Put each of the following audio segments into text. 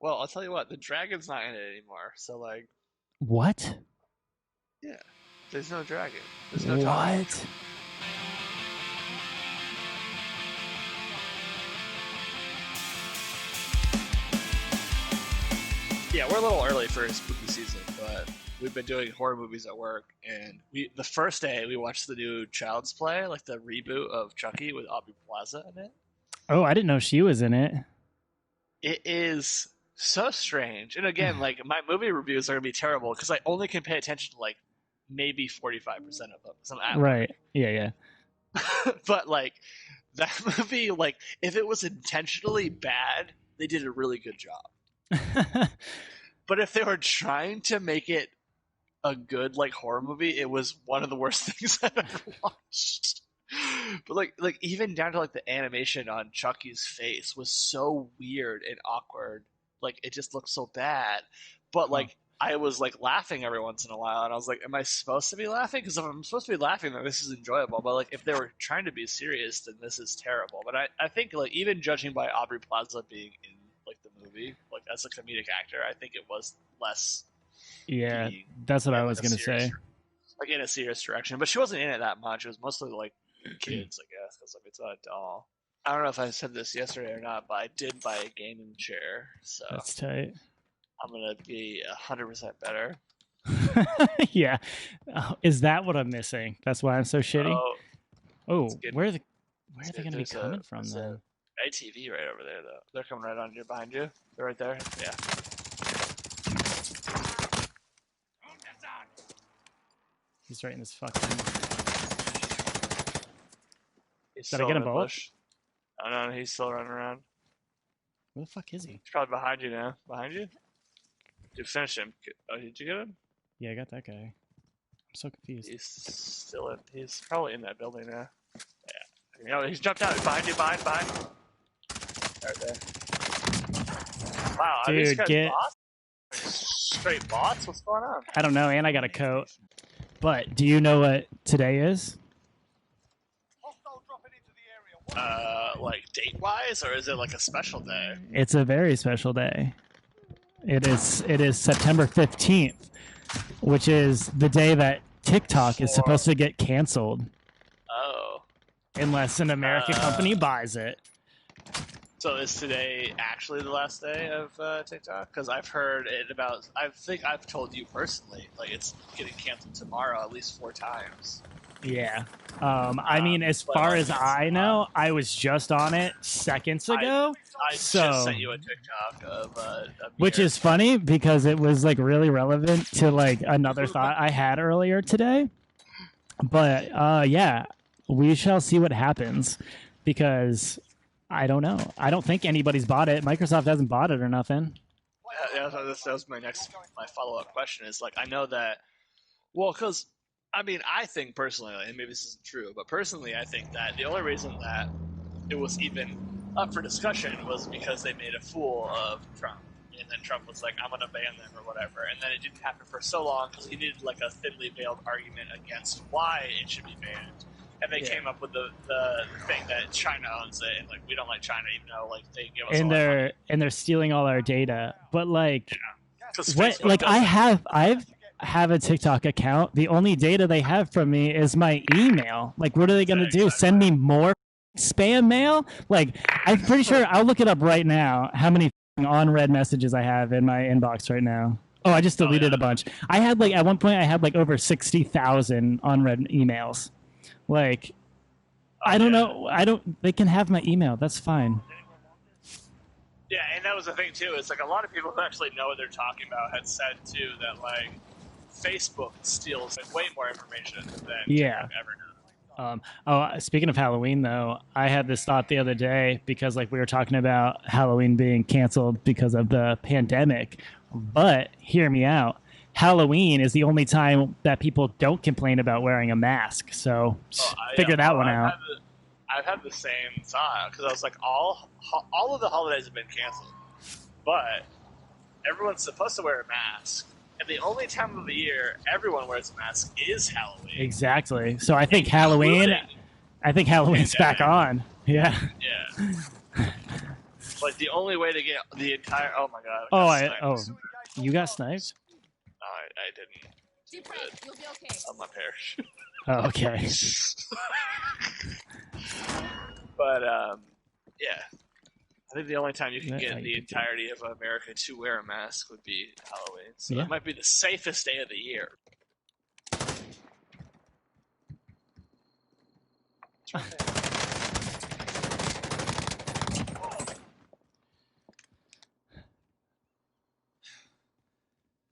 Well, I'll tell you what, the dragon's not in it anymore. So like, What? yeah, there's no dragon. There's no talking about What? Yeah, we're a little early for spooky season, but we've been doing horror movies at work, and we the first day we watched the new Child's Play, like the reboot of Chucky with Aubrey Plaza in it. Oh, I didn't know she was in it. It is so strange, and again, like my movie reviews are gonna be terrible because I only can pay attention to like maybe 45% of them because I'm at Right. work. Yeah, But like that movie, like if it was intentionally bad, they did a really good job. yeah. But if they were trying to make it a good like horror movie, it was one of the worst things I've ever watched. But like even down to like the animation on Chucky's face was so weird and awkward. Like it just looked so bad. But Huh. like I was like laughing every once in a while, and I was like, "Am I supposed to be laughing? Because if I'm supposed to be laughing, then this is enjoyable." But like if they were trying to be serious, then this is terrible. But I think like even judging by Aubrey Plaza being in like the movie, like as a comedic actor, I think it was less Yeah, being that's what I in was like a gonna serious say. like in a serious direction. But she wasn't in it that much. It was mostly like kids, I guess, because like it's not a doll. I don't know if I said this yesterday or not, but I did buy a gaming chair, so That's tight. I'm gonna be 100% better. Yeah. Oh, is that what I'm missing? That's why I'm so shitty. Oh, it's Oh, good. where It's are they good. gonna be coming from There's a then? ATV right over there, though. They're coming right on you, behind you. They're right there. Yeah. He's right in this fucking. He's Did I still get in him the both? bush. Oh no, he's still running around. Where the fuck is he? He's probably behind you now. Behind you? You finished him. Oh, did you get him? Yeah, I got that guy. I'm so confused. He's still in. He's probably in that building now. Yeah. You know, he's jumped out. Behind you, behind. Right there. Wow, are these Dude, guys get. bots? Straight bots? What's going on? I don't know, and I got a coat. But do you know what today is? Like date wise, or is it like a special day? It's a very special day. It is September 15th, which is the day that TikTok is supposed to get canceled Oh. unless an American company buys it. So is today actually the last day of TikTok? Because I've heard it about. I think I've told you personally, like it's getting canceled tomorrow at least 4 times. Yeah. I mean, as but, far like, as I know, I was just on it seconds ago. I just sent you a TikTok of Which is funny because it was like really relevant to like another thought I had earlier today. But yeah, we shall see what happens because I don't know. I don't think anybody's bought it. Microsoft hasn't bought it or nothing. that was my follow up question. Is like I know that well because I mean I think personally, and maybe this isn't true, but personally I think that the only reason that it was even up for discussion was because they made a fool of Trump. And then Trump was like, I'm going to ban them or whatever. And then it didn't happen for so long because he needed like a thinly veiled argument against why it should be banned. And they came up with the thing that China owns it, and like we don't like China, even though like they give us And all that money. they're stealing all our data. But like what Facebook like does I have a TikTok account. The only data they have from me is my email. Like what are they going to do? Send me more spam mail? Like I'm pretty sure I'll look it up right now how many unread messages I have in my inbox right now. Oh, I just deleted a bunch. I had like at one point I had like over 60,000 unread emails. Like I don't know. They can have my email. That's fine. Yeah, and that was the thing too. It's like a lot of people who actually know what they're talking about had said too that like Facebook steals way more information than TikTok ever does. Speaking of Halloween, though, I had this thought the other day because, like, we were talking about Halloween being canceled because of the pandemic. But hear me out. Halloween is the only time that people don't complain about wearing a mask. So figure that one out. I've had the same thought because I was like, all of the holidays have been canceled, but everyone's supposed to wear a mask. And the only time of the year everyone wears a mask is Halloween. Exactly. So I think Halloween's back on. Yeah. Yeah. Like the only way to get the entire. Oh my god. You got sniped? No, I didn't. Deep breath. You'll be okay. I'm my parachute. Oh, okay. But yeah. I think the only time you can get the do. entirety of America to wear a mask would be Halloween. So Yeah. it might be the safest day of the year.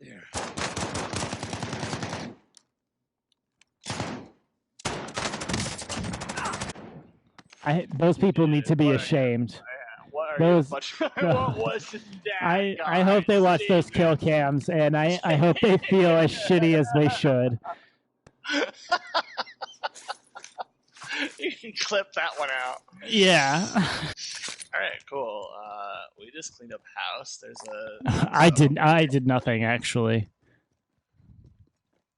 There. Those people need to be ashamed. What Those- what was that? I hope they watch those kill cams, and I hope they feel as shitty as they should. You can clip that one out. Yeah. All right, cool. We just cleaned up house. There's a. I did nothing actually.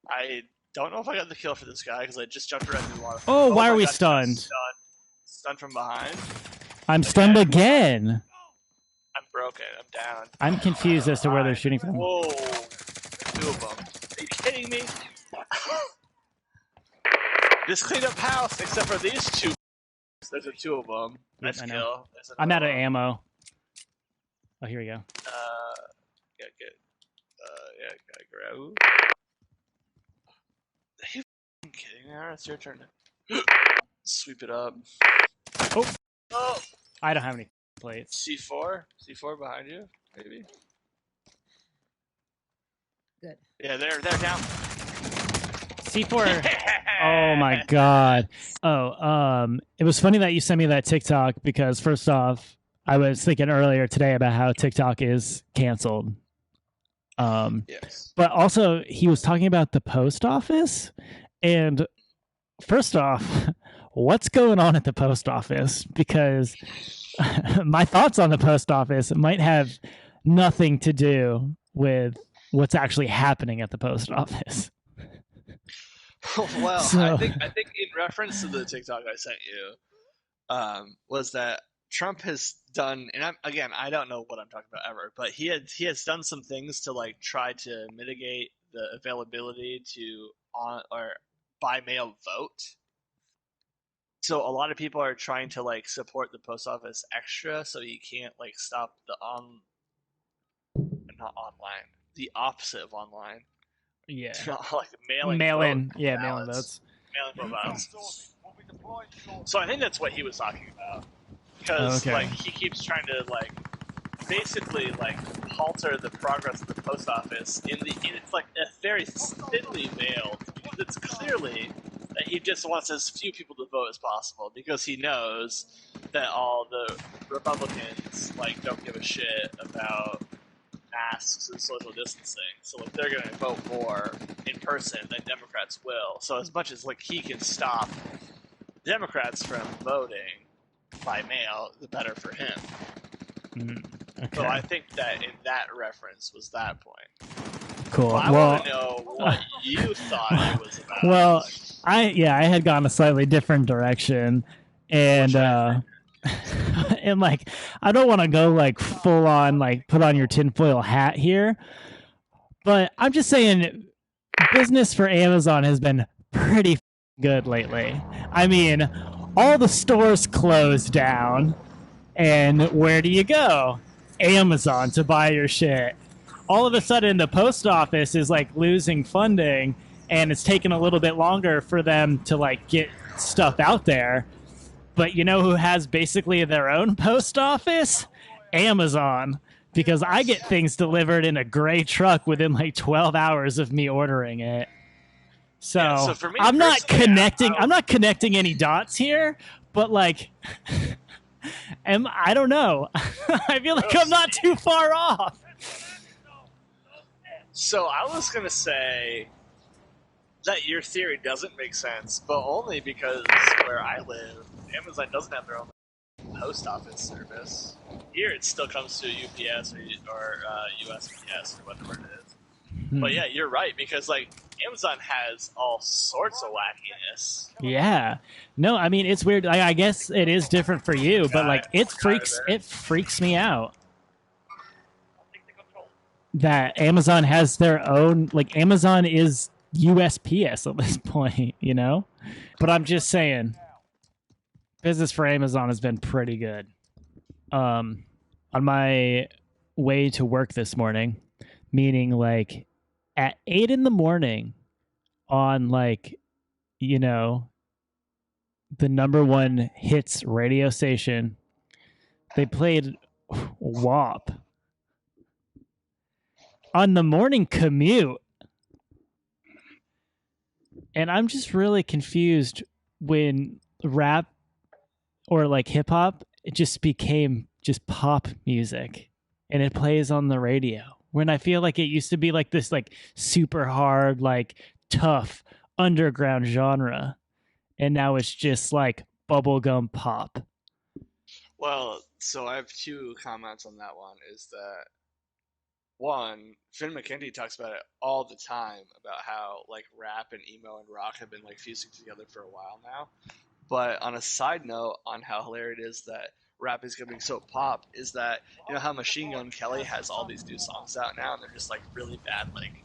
I don't know if I got the kill for this guy because I just jumped around in a lot of. Oh, why my are we God, stunned? Stunned from behind. I'm stunned again. I'm broken. I'm down. I'm confused as to where they're shooting from. Whoa. Two of them. Are you kidding me? Just cleaned up house except for these two. There's a two of them. Nice I know. kill. I'm out of ammo. Oh, here we go. Yeah, good. Yeah, gotta grab. Are you kidding me? Alright, it's your turn to sweep it up. Oh! I don't have any plates. C4? C4 behind you? Maybe? Good. Yeah, they're down. C4. Oh my god. Oh, it was funny that you sent me that TikTok because first off, I was thinking earlier today about how TikTok is canceled. Yes. But also he was talking about the post office, and first off, what's going on at the post office? Because my thoughts on the post office might have nothing to do with what's actually happening at the post office. Well, So- I think in reference to the TikTok I sent you, was that Trump has done, and I don't know what I'm talking about ever, but he has done some things to like try to mitigate the availability to by mail vote. So a lot of people are trying to like support the post office extra, so you can't like stop the not online, the opposite of online. Yeah. Like mailing Mail-in. vote Yeah, ballots. mail-in votes. Mailing vote ballots. So I think that's what he was talking about, because Okay. like he keeps trying to like basically like halter the progress of the post office in it's like a very thinly veiled, because it's clearly that he just wants as few people to vote as possible, because he knows that all the Republicans like don't give a shit about masks and social distancing, so like they're gonna vote more in person than Democrats will. So as much as like he can stop Democrats from voting by mail, the better for him. Okay. So I think that in that reference was that point. Cool. I want to know what you thought it was about. Well, I had gone a slightly different direction, and and like I don't want to go like full on like put on your tinfoil hat here, but I'm just saying business for Amazon has been pretty good lately. I mean, all the stores closed down, and where do you go? Amazon to buy your shit. All of a sudden, the post office is like losing funding, and it's taken a little bit longer for them to like get stuff out there. But you know who has basically their own post office? Amazon. Because I get things delivered in a gray truck within like 12 hours of me ordering it. So, Yeah, so for me I'm not personally, connecting. I'm not connecting any dots here. But like, I don't know. I feel like I'm not too far off. So I was gonna say that your theory doesn't make sense, but only because where I live, Amazon doesn't have their own post office service. Here, it still comes to UPS or USPS or whatever it is. But yeah, you're right, because like Amazon has all sorts of wackiness. Yeah. No, I mean it's weird. I guess it is different for you, but like it freaks me out that Amazon has their own, like Amazon is USPS at this point, you know? But I'm just saying business for Amazon has been pretty good. On my way to work this morning, meaning like at 8 in the morning on like, you know, the #1 hits radio station, they played WAP on the morning commute. And I'm just really confused when rap or like hip hop, it just became just pop music and it plays on the radio. When I feel like it used to be like this like super hard, like tough underground genre. And now it's just like bubblegum pop. Well, so I have 2 comments on that one. Is that one, Finn McKenty talks about it all the time about how like rap and emo and rock have been like fusing together for a while now. But on a side note on how hilarious it is that rap is getting so pop, is that you know how Machine Gun Kelly has all these new songs out now and they're just like really bad, like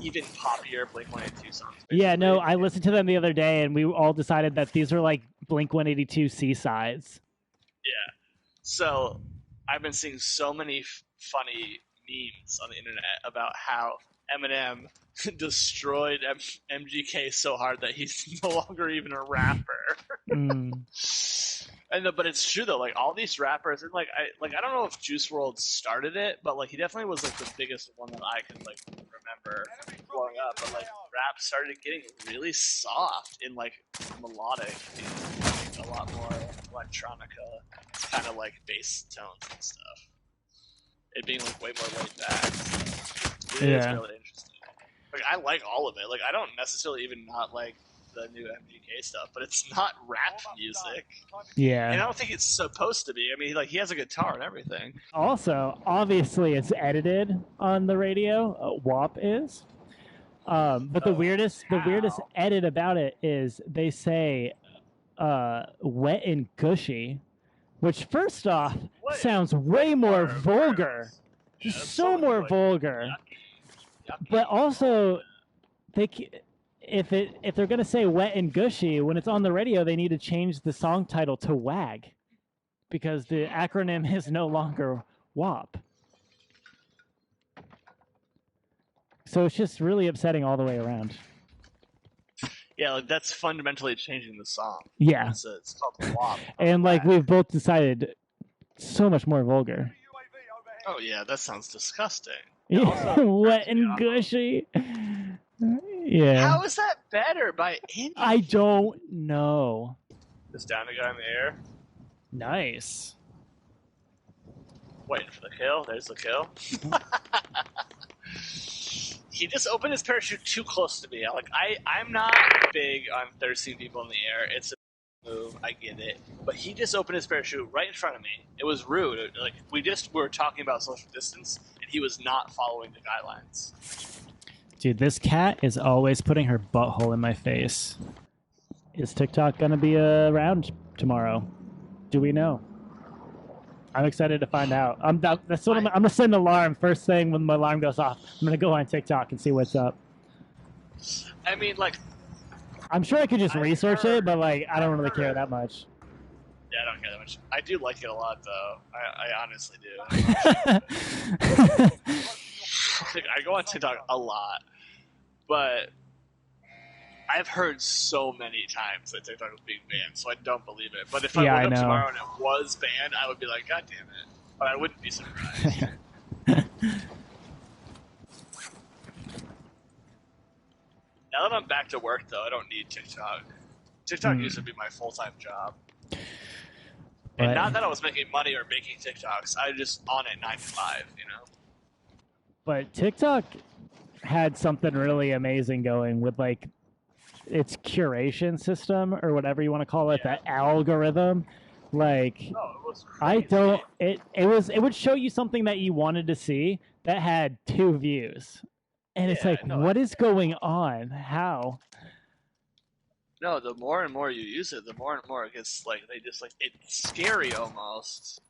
even poppier Blink-182 songs. Basically. Yeah, no, I listened to them the other day and we all decided that these are like Blink-182 C-sides. Yeah. So I've been seeing so many funny memes on the internet about how Eminem destroyed MGK so hard that he's no longer even a rapper. And but it's true though, like all these rappers, and like I don't know if Juice WRLD started it, but like he definitely was like the biggest one that I can like remember growing up. But like rap started getting really soft in like melodic, and, like, a lot more electronica kind of like bass tones and stuff. It being like way more laid back. It is really interesting. Like I like all of it. Like I don't necessarily even not like the new MGK stuff, but it's not rap music. Yeah. And I don't think it's supposed to be. I mean, like he has a guitar and everything. Also, obviously, it's edited on the radio. WAP is. But the weirdest edit about it is they say wet and gushy, which first off sounds way more vulgar. Yeah, so more like vulgar. Yucky. But also, if they're gonna say wet and gushy when it's on the radio, they need to change the song title to WAG, because the acronym is no longer WAP. So it's just really upsetting all the way around. Yeah, like that's fundamentally changing the song. Yeah. It's called WAP. And like we've both decided, so much more vulgar. Oh yeah, that sounds disgusting. Yeah, wet and gushy. Yeah. How is that better by any? I don't know. Just down the guy in the air. Nice. Waiting for the kill. There's the kill. He just opened his parachute too close to me. Like I'm not big on thirsty people in the air. It's a move. I get it. But he just opened his parachute right in front of me. It was rude. Like we were talking about social distance, and he was not following the guidelines. Dude, this cat is always putting her butthole in my face. Is TikTok gonna be around tomorrow? Do we know? I'm excited to find out. That's what I'm gonna set an alarm first thing when my alarm goes off. I'm gonna go on TikTok and see what's up. I mean, like, I'm sure I could just research it, but like, I don't really care that much. Yeah, I don't care that much. I do like it a lot, though. I honestly do. Like, I go on TikTok a lot, but I've heard so many times that TikTok was being banned, so I don't believe it. But if I woke up tomorrow and it was banned, I would be like, God damn it. But I wouldn't be surprised. Now that I'm back to work, though, I don't need TikTok. TikTok used to be my full-time job. And not that I was making money or making TikToks. I just on it 9 to 5, you know? But TikTok had something really amazing going with, like, its curation system or whatever you want to call it, that algorithm. Like, it was crazy. it would show you something that you wanted to see that had 2 views. And it's like, no, what is going on? How? no. The more and more you use it, the more and more it gets like they just like it's scary almost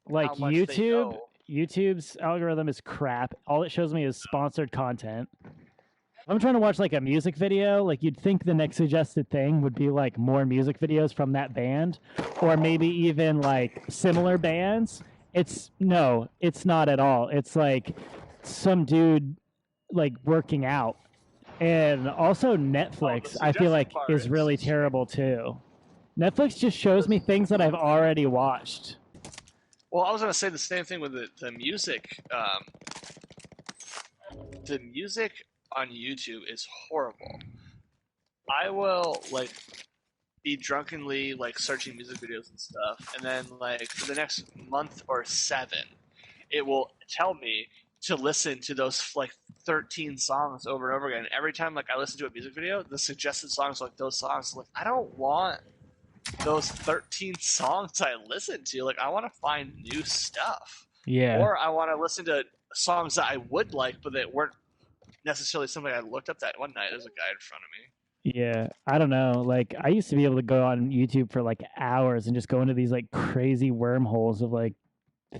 Like how much they know. YouTube's algorithm is crap. All it shows me is sponsored content. If I'm trying to watch like a music video, like you'd think the next suggested thing would be like more music videos from that band, or maybe even like similar bands. It's no, it's not at all. It's like some dude like working out. And also Netflix, I feel like is really terrible too. Netflix just shows me things that I've already watched. Well, I was gonna say the same thing with the music. The music on YouTube is horrible. I will like be drunkenly like searching music videos and stuff, and then like for the next month or 7, it will tell me to listen to those like 13 songs over and over again. Every time like I listen to a music video, the suggested songs are like those songs. Like I don't want those 13 songs I listen to. Like I want to find new stuff. Yeah. Or I want to listen to songs that I would like, but that weren't necessarily something I looked up that one night. There's a guy in front of me. Yeah, I don't know. Like I used to be able to go on YouTube for like hours and just go into these like crazy wormholes of like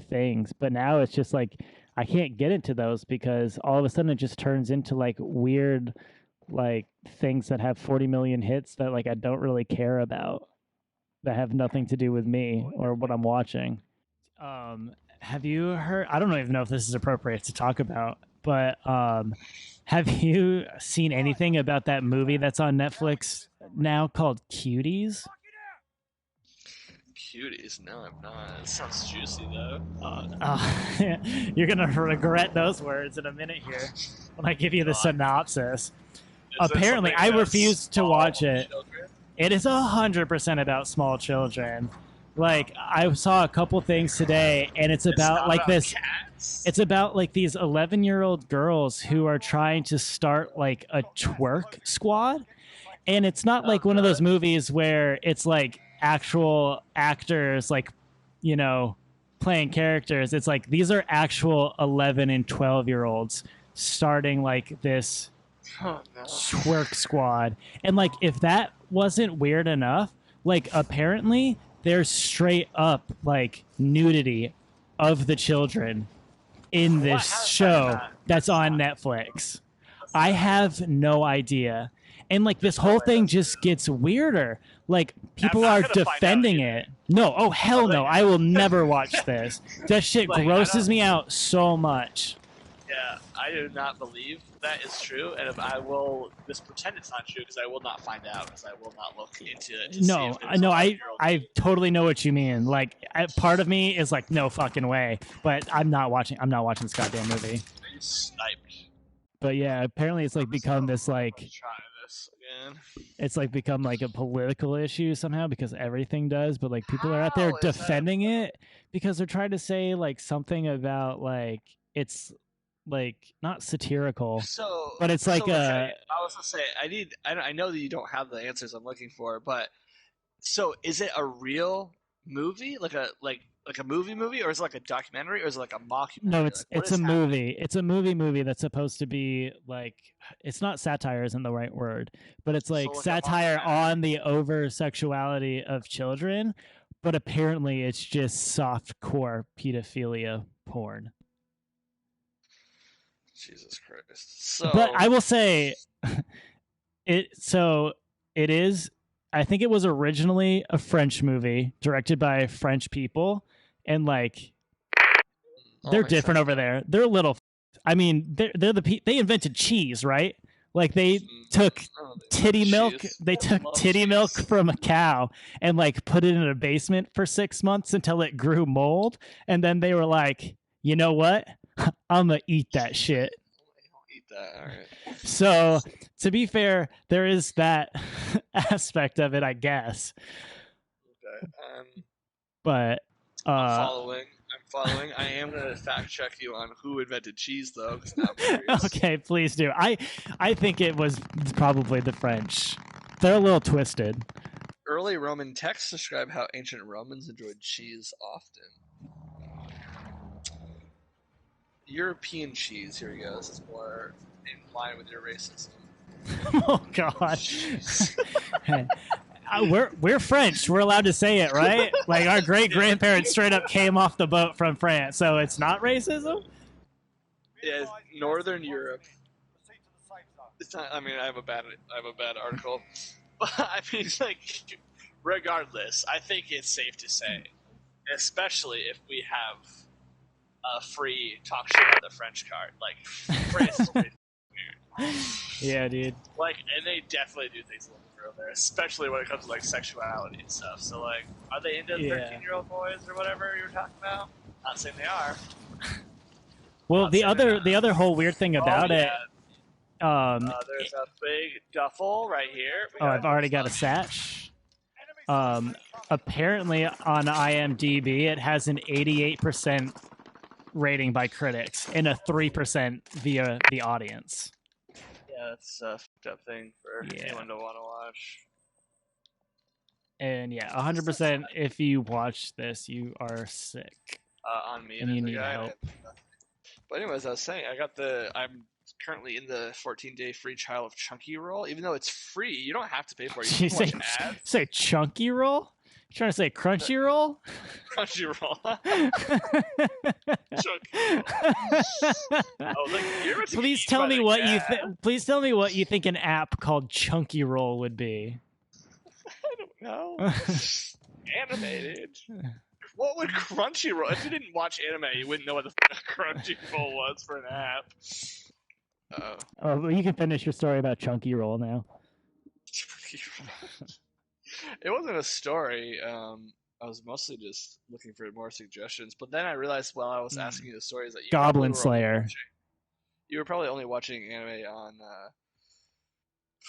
things, but now it's just like I can't get into those because all of a sudden it just turns into like weird like things that have 40 million hits that like I don't really care about, that have nothing to do with me or what I'm watching. Have you heard, I don't even know if this is appropriate to talk about, but have you seen anything about that movie that's on Netflix now called Cuties? Cuties? No, I'm not. It sounds juicy though. You're gonna regret those words in a minute here when I give you the synopsis. Apparently, I refuse to watch it. Children? It is 100% about small children. Like I saw a couple things today, and it's about like this. Cats? It's about like these 11-year-old girls who are trying to start like a twerk squad, and it's not like one of those movies where it's like actual actors like, you know, playing characters. It's like these are actual 11 and 12-year-olds starting like this twerk squad. And like if that wasn't weird enough, like apparently there's straight up like nudity of the children in this show that's on Netflix. I have no idea. And like this whole thing just gets weirder. Like people are defending it. No, oh hell no. I will never watch this. That shit grosses me out so much. Yeah, I do not believe that is true, and if I will just pretend it's not true because I will not find out because I will not look into it. No, I totally know what you mean. Like, part of me is like, no fucking way. But I'm not watching this goddamn movie. You sniped. But yeah, apparently it's like become this like. Try this again. It's like become like a political issue somehow because everything does. But like people are out there defending it because they're trying to say like something about like it's like not satirical, but it's like I was gonna say I know that you don't have the answers I'm looking for, but so is it a real movie, like a movie, or is it like a documentary, or is it like a mockumentary? No, it's a movie. It's a movie that's supposed to be like, it's not satire isn't the right word, but it's like satire on the over sexuality of children, but apparently it's just soft core pedophilia porn. Jesus Christ. So, but I will say, it is. I think it was originally a French movie directed by French people, and like they're different over there. They're a little. I mean, they invented cheese, right? Like they took titty milk. They took titty milk from a cow and like put it in a basement for 6 months until it grew mold, and then they were like, you know what? I'm gonna eat that shit. Eat that, all right. So, to be fair, there is that aspect of it, I guess. Okay. But I'm following. I am gonna fact check you on who invented cheese, though. 'Cause now I'm curious. Okay, please do. I think it was probably the French. They're a little twisted. Early Roman texts describe how ancient Romans enjoyed cheese often. European cheese. Here we go. This is more in line with your racism. Oh God. We're French. We're allowed to say it, right? Like our great grandparents straight up came off the boat from France, so it's not racism. Yeah, Northern Europe. It's not. I mean, I have a bad article, but I mean, like, regardless, I think it's safe to say, especially if we have a free talk shit on the French card, like, France is pretty weird. Yeah, dude. Like, and they definitely do things a little bit real there, especially when it comes to like sexuality and stuff. So, like, are they into 13-year-old boys or whatever you were talking about? Not saying they are. Well, the other whole weird thing about it. There's a big duffel right here. I've already got a satch. Apparently on IMDb it has an 88% rating by critics and a 3% via the audience. Yeah, that's a fucked up thing for anyone to want to watch. And yeah, 100%. If you watch this, you are sick. On me, and you need help. But anyways, I was saying, I'm currently in the 14-day free trial of Chunky Roll. Even though it's free, you don't have to pay for it. You can watch ads. Say Chunky Roll? You trying to say Crunchy Roll? Crunchy Roll. Chunky Roll. Please tell me what you Please tell me what you think an app called Chunky Roll would be. I don't know. Animated. What would Crunchyroll? If you didn't watch anime, you wouldn't know what the Crunchyroll was for an app. Oh, well, you can finish your story about Chunky Roll now. It wasn't a story. I was mostly just looking for more suggestions. But then I realized while I was asking you the stories that you Goblin Slayer. You were probably only watching anime on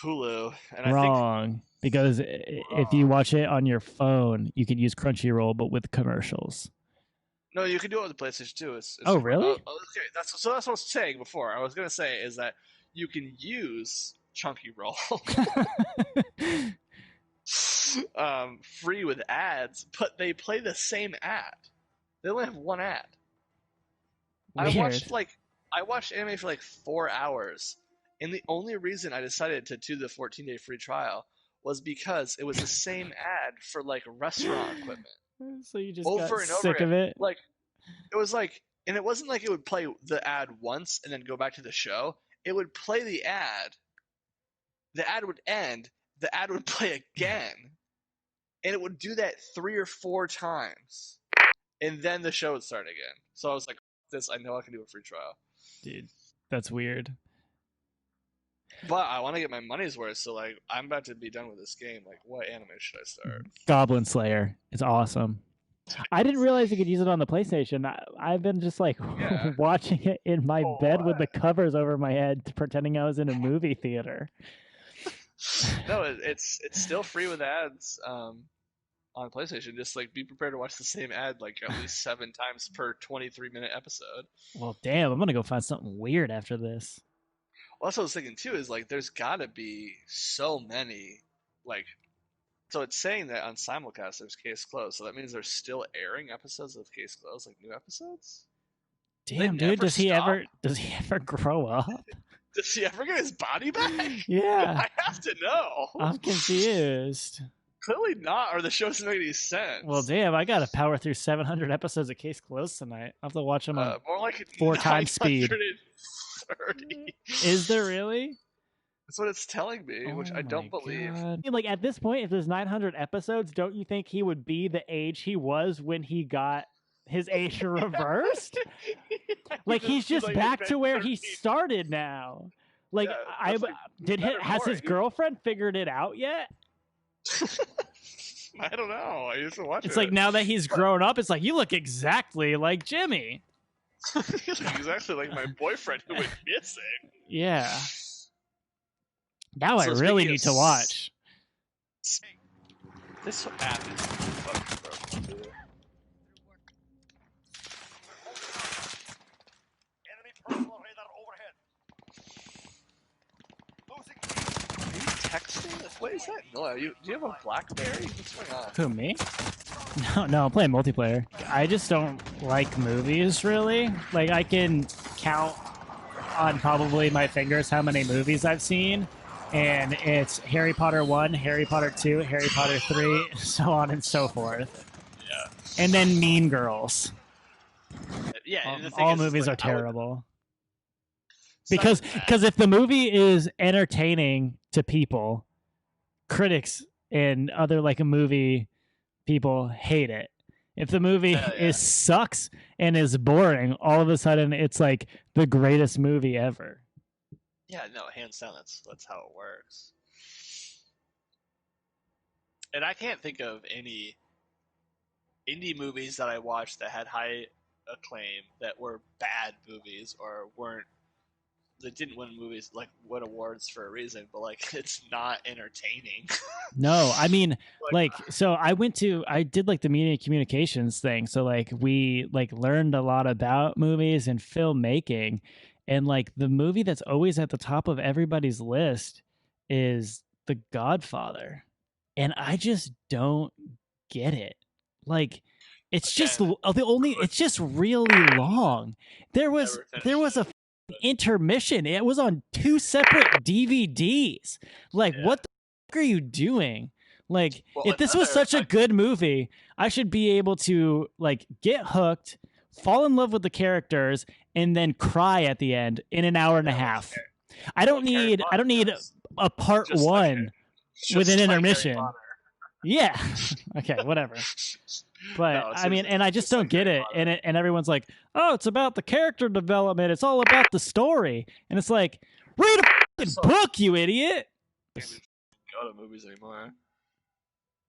Hulu. And Wrong. Because if you watch it on your phone, you can use Crunchyroll, but with commercials. No, you can do it with the PlayStation too. Oh, really? Okay, that's what I was saying before. I was going to say is that you can use Chunky Roll free with ads, but they play the same ad. They only have one ad. Weird. I watched anime for like 4 hours, and the only reason I decided to do the 14-day free trial was because it was the same ad for like restaurant equipment. So you just over got and over sick again. of it? Like, it was like, and it wasn't like it would play the ad once and then go back to the show. It would play the ad would end, the ad would play again, and it would do that 3 or 4 times, and then the show would start again. So I was like, this, I know I can do a free trial. Dude, that's weird. But I want to get my money's worth, so like I'm about to be done with this game. Like, what anime should I start? Goblin Slayer. It's awesome. I didn't realize you could use it on the PlayStation. I've been just like watching it in my bed with the covers over my head, pretending I was in a movie theater. No, it's still free with ads on PlayStation. Just like be prepared to watch the same ad like at least 7 times per 23-minute episode. Well, damn, I'm gonna go find something weird after this. Well, that's what I was thinking too. Is like there's got to be so many like. So it's saying that on simulcast there's Case Closed, so that means they're still airing episodes of Case Closed, like new episodes. Damn, dude, does he ever grow up? Does he ever get his body back? Yeah, I have to know. I'm confused. Clearly not, or the show doesn't make any sense. Well, damn, I gotta power through 700 episodes of Case Closed tonight. I'll have to watch them on more like 4 times speed. 30. Is there really? That's what it's telling me, which I don't believe. Like at this point, if there's 900 episodes, don't you think he would be the age he was when he got his age reversed? Like he's just back to where he started now. Like has his girlfriend figured it out yet? I don't know. I used to watch it. It's like now that he's grown up, it's like you look exactly like Jimmy. You look exactly like my boyfriend who went missing. Yeah. Now I really need to watch. This app is fucking broken, dude. Enemy personal radar overhead. Are you texting? What is that? No, do you have a BlackBerry? What's going on? Who, me? No, I'm playing multiplayer. I just don't like movies, really. Like, I can count on probably my fingers how many movies I've seen, and it's Harry Potter 1, Harry Potter 2, Harry Potter 3, so on and so forth. Yeah. And then Mean Girls. Yeah, and the thing All is, movies like, are terrible. Because Because if the movie is entertaining to people, critics and other like movie people hate it. If the movie is sucks and is boring, all of a sudden it's like the greatest movie ever. Yeah, no, hands down, that's how it works. And I can't think of any indie movies that I watched that had high acclaim that were bad movies or weren't that didn't win movies like win awards for a reason, but like it's not entertaining. No, I mean, so I did like the media communications thing. So like we like learned a lot about movies and filmmaking, and like the movie that's always at the top of everybody's list is The Godfather, and I just don't get it. Like, it's just it's just really long. There was a intermission. It was on 2 separate DVDs. Like, what the fuck are you doing? Like, if this was such a good movie, I should be able to like get hooked, fall in love with the characters, and then cry at the end in an hour and a half. I don't need a part 1 with an intermission. Yeah. Okay, whatever. But no, I mean, and I just don't get it. And everyone's like, "Oh, it's about the character development. It's all about the story." And it's like, read a fucking book, you idiot. I can't go to movies anymore.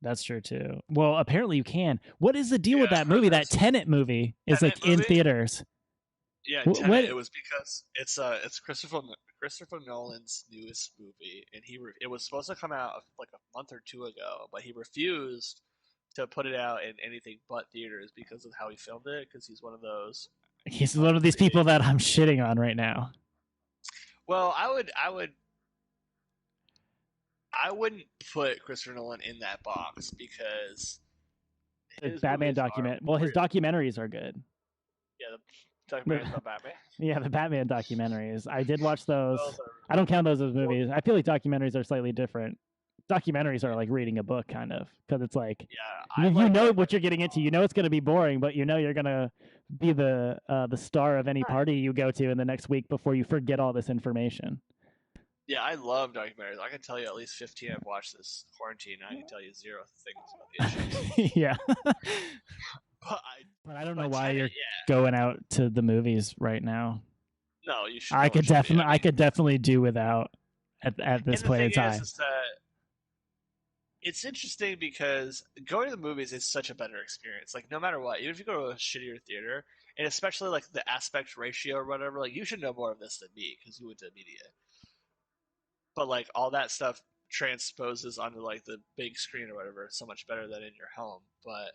That's true too. Well, apparently you can. What is the deal with that movie? That Tenet movie is like in theaters. Yeah, Tenet, it was because it's Christopher Nolan's newest movie, and it was supposed to come out like a month or 2 ago, but he refused to put it out in anything but theaters because of how he filmed it. Because he's one of those. He's one of these people that I'm shitting on right now. Well, I wouldn't put Christopher Nolan in that box because his Batman document. Well, his documentaries are good. Yeah, the documentaries about Batman. Yeah, the Batman documentaries. I did watch those. I don't count those as movies. I feel like documentaries are slightly different. Documentaries are like reading a book, kind of, because it's like you know what you're getting into. You know it's going to be boring, but you know you're going to be the star of any party you go to in the next week before you forget all this information. Yeah, I love documentaries. I can tell you at least 15 I've watched this quarantine. I can tell you 0 things about the issues. Yeah. But I don't know why you're going out to the movies right now. No, you should. I could definitely do without at this point in time. Is that it's interesting because going to the movies is such a better experience. Like, no matter what, even if you go to a shittier theater, and especially like the aspect ratio or whatever, like you should know more of this than me because you went to media. But like all that stuff transposes onto like the big screen or whatever so much better than in your home. But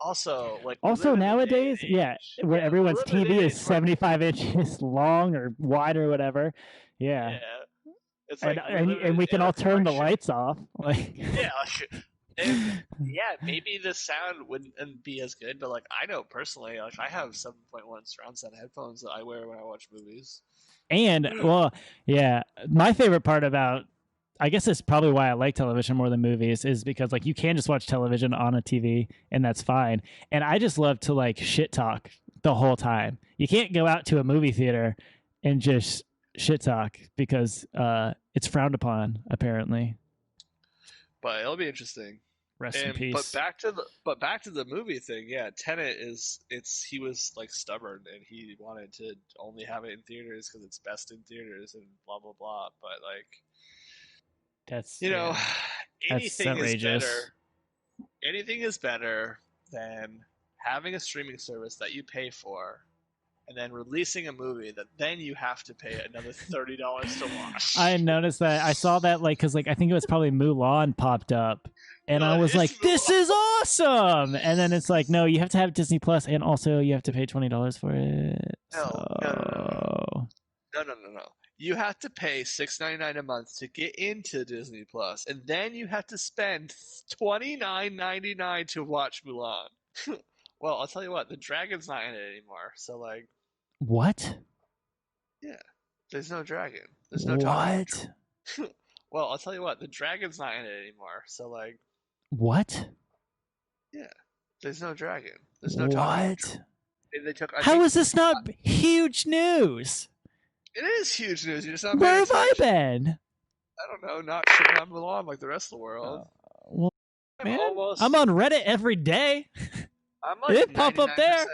also nowadays, where everyone's TV is 75 inches long or wide or whatever. Yeah. It's like and we can all turn the lights off. Like maybe the sound wouldn't be as good, but like I know personally, like I have 7.1 surround sound headphones that I wear when I watch movies. And my favorite part about, I guess it's probably why I like television more than movies, is because like you can just watch television on a TV and that's fine. And I just love to like shit talk the whole time. You can't go out to a movie theater and just shit talk because it's frowned upon apparently. But it'll be interesting. Rest in peace. But back to the movie thing. Yeah, Tenet he was like stubborn and he wanted to only have it in theaters because it's best in theaters and blah blah blah. But like, that's anything is better. Anything is better than having a streaming service that you pay for and then releasing a movie that then you have to pay another $30 to watch. I noticed that. I saw that like because like I think it was probably Mulan popped up, and I was like, "This is awesome!" And then it's like, no, you have to have Disney Plus, and also you have to pay $20 for it. No. You have to pay $6.99 a month to get into Disney Plus, and then you have to spend $29.99 to watch Mulan. Well, I'll tell you what, the dragon's not in it anymore. So like, what? There's no dragon. There's no talking. What? Well, I'll tell you what. The dragon's not in it anymore. So like, What? yeah, there's no dragon. There's no talking. What? They took. How is this not huge news? It is huge news. You're just not. Where have I been? I don't know. Not shitting on Mulan like the rest of the world. Well, man, almost. I'm on Reddit every day. I'm like It pop up there.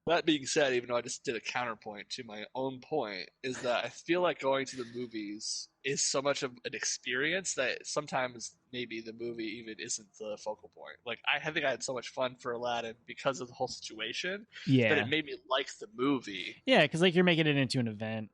That being said, even though I just did a counterpoint to my own point, is that I feel like going to the movies is so much of an experience that sometimes maybe the movie even isn't the focal point. Like, I think I had so much fun for Aladdin because of the whole situation that it made me like the movie. Yeah, because like you're making it into an event.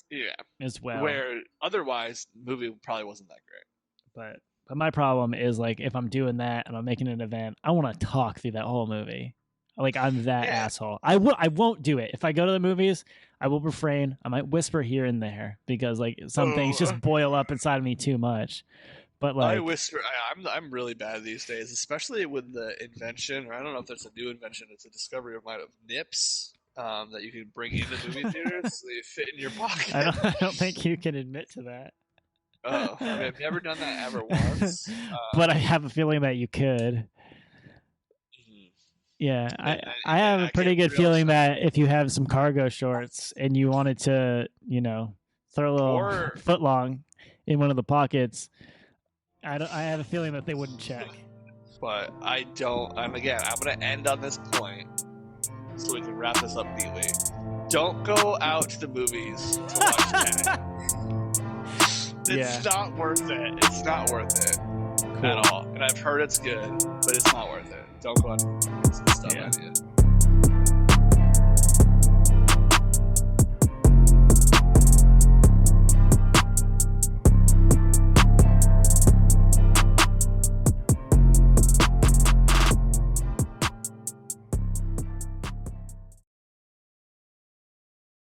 Yeah. As well. Where otherwise, the movie probably wasn't that great. But my problem is like if I'm doing that and I'm making an event, I want to talk through that whole movie. Like I'm that asshole. I won't do it. If I go to the movies, I will refrain. I might whisper here and there because like some things just boil up inside of me too much. But like I whisper, I'm really bad these days, especially with the invention, or I don't know if that's a new invention. It's a discovery of mine of nips that you can bring into movie theaters. So they fit in your pocket. I don't think you can admit to that. Oh, I mean, I've never done that ever once. But I have a feeling that you could. Yeah, I have a pretty good feeling that if you have some cargo shorts and you wanted to, you know, throw a little foot long in one of the pockets, I have a feeling that they wouldn't check. But I don't. I'm going to end on this point so we can wrap this up neatly. Don't go out to the movies to watch Tenet. It's not worth it. It's not worth it at all. And I've heard it's good, but it's not worth it. Don't go out to the movies. It's a dumb idea.